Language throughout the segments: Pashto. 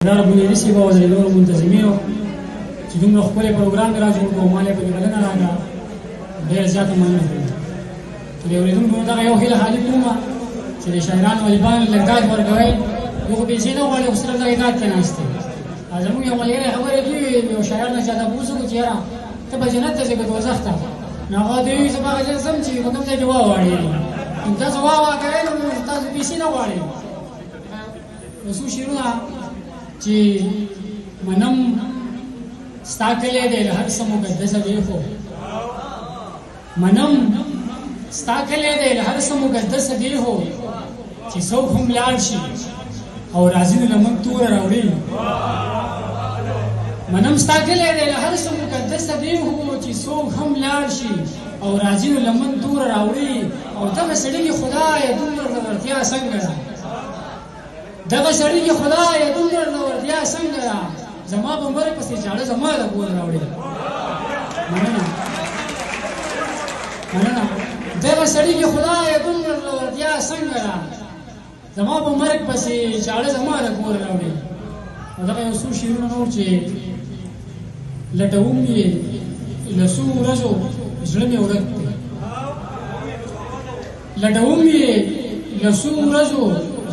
دار بنیادي صاحب او د نورو منتظمینو چې دومره ښکلی پروګرام یې را جوړ کړو، ما له پکې بلنه راکړه، ډېره زیاته مننه کوم. چې د اورېدونکو دغه یو هیله خالي کوم چې د شاعرانو ادیبانو لږ ګاز ورکوئ. یو خو پیسې نه غواړي، خو صرف دغه ګاز ته ناست دی. زموږ یو ملګری خبرې کوي، یو شاعر نه چاته پوښتنه وکړو چې یاره ته به جنت ته ځې که دوزخ ته؟ نو هغه ته وایي زه به هغه ځای ځم چې په کوم ځای کې واواړې. نو تاسو واوا کوئ نو تاسو پیسې نه غواړئ. نو څو شعرونه چې منم ستا کلی دی له هر څه مقدسه دی، خو منم ستا کلی دی له هر څه مقدسه دی، خو چې څوک هم لاړ شي او راځي نو له موږ توره راوړي. منم ستا کلی دی له هر څه مقدسه دی، خو چې څوک هم لاړ شي او راځي نو له موږ توره راوړي. او دغه سړي کې خدایه دومره زړورتیا څنګه ده، دغه سړي کې خدایه دومره زړورتیا څنګه ده، زما په مرګ پسې چاړه زما د کور راوړي. مننه مننه. دغه سړي کې خدایه دومره زړورتیا څنګه ده، زما په مرګ پسې چاړه زما د کور راوړي. او دغه یو څو شعرونه نور چې لټوم یې له څو ورځو زړه مې ورک دی، لټوم یې له څو ورځو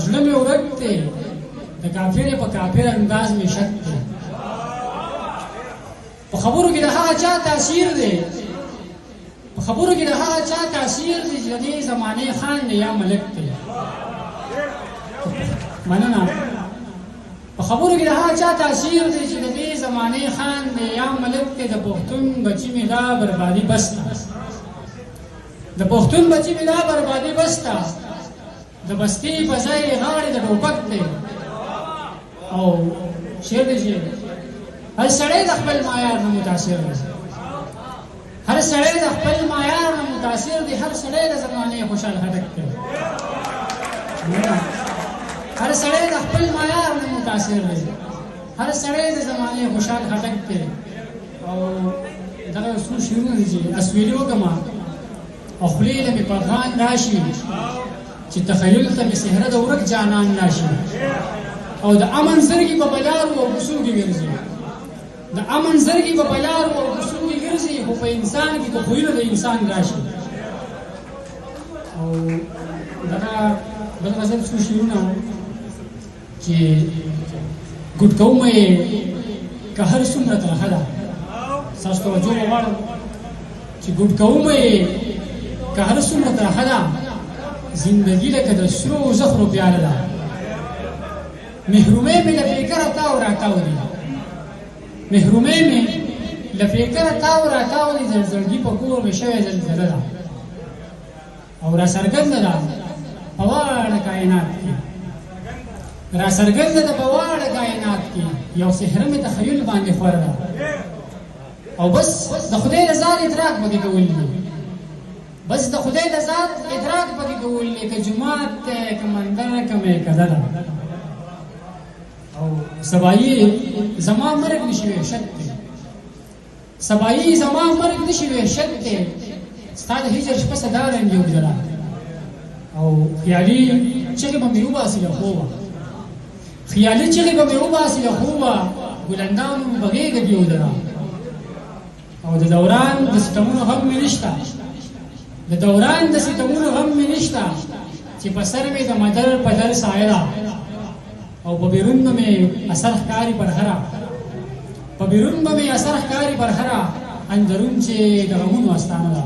زړه مې ورک دی، د کافرې په کافر انداز مې شک دی. په خبرو کې د هغه چا تاثیر دی، په خبرو کې د هغه چا تاثیر دی چې د دې زمانې خان دی یا ملک دی. مننه. په خبرو کې د هغه چا تاثیر دی چې د دې زمانې خان دی یا ملک دی. د پښتون بچي مې دا بربادي بس ده، د پښتون بچي مې دا بربادي بس ده، د بستې په ځای غاړې د ټوپک دی. او شعر دی چې هر سړی د خپل معیار نه متاثر دی، هر سړی د خپل معیار نه متاثر دی، هر سړی د زمانې خوشحال خټک دی. هر سړی د خپل معیار نه متاثر دی، هر سړی د زمانې خوشحال خټک دی. او دغه څو شعرونه دي چې اسویلي وکړم او خولې له مې پیغام راشي چې تخیل ته مې صحرا د ورک جانان راشي. او د امن زرګي په بلارو او کوڅو کې ګرځي، د امن زرګي په بلارو او کوڅو کې ګرځي، خو په انسان کې د خویونو د انسان راشي. او دغه بل غزل څو شعرونه چې ګوټ کوم یې که هر څومره ترخه ده، ستاسو توجه غواړم چې ګوټ کوم یې که هر څومره ترخه ده، زندگی لکه د سرو زخرو پیاله ده. محرومې مې له فکره تاو راتاو دي، محرومې مې له فکره تاو راتاو دي، زلزلګي په کور مې شوې زلزله ده. او را څرګنده ده په واړه کائنات کې، را څرګنده ده په واړه کائنات کې، یو صحرا مې تخیل باندې خور ده. او بس د خدای د ذات ادراک پکې کول دي، بس د خدای د ذات ادراک پکې کول دي، که جماعت دی که مندر که میکده ده. او سبایی زما مرګ نشي وحشت دی، سبایی زما مرګ نشي وحشت دی، ستا د هجر شپه صدا رنګ یو ځله. او خیالي چغې به مې وباسي له خوبه، خیالي چغې به مې وباسي له خوبه، ګلندانو مې به غېږه کې ودره. او د دوران د ستمونو غم مې نشته، د دوران د ستمونو غم مې نشته، چې په سر مې د مدر په در سایه ده. او په بیرون به مې اثر ښکاري پر هره، په بیرون به مې اثر ښکاري پر هره، اندرون چې د غمونو استانه ده.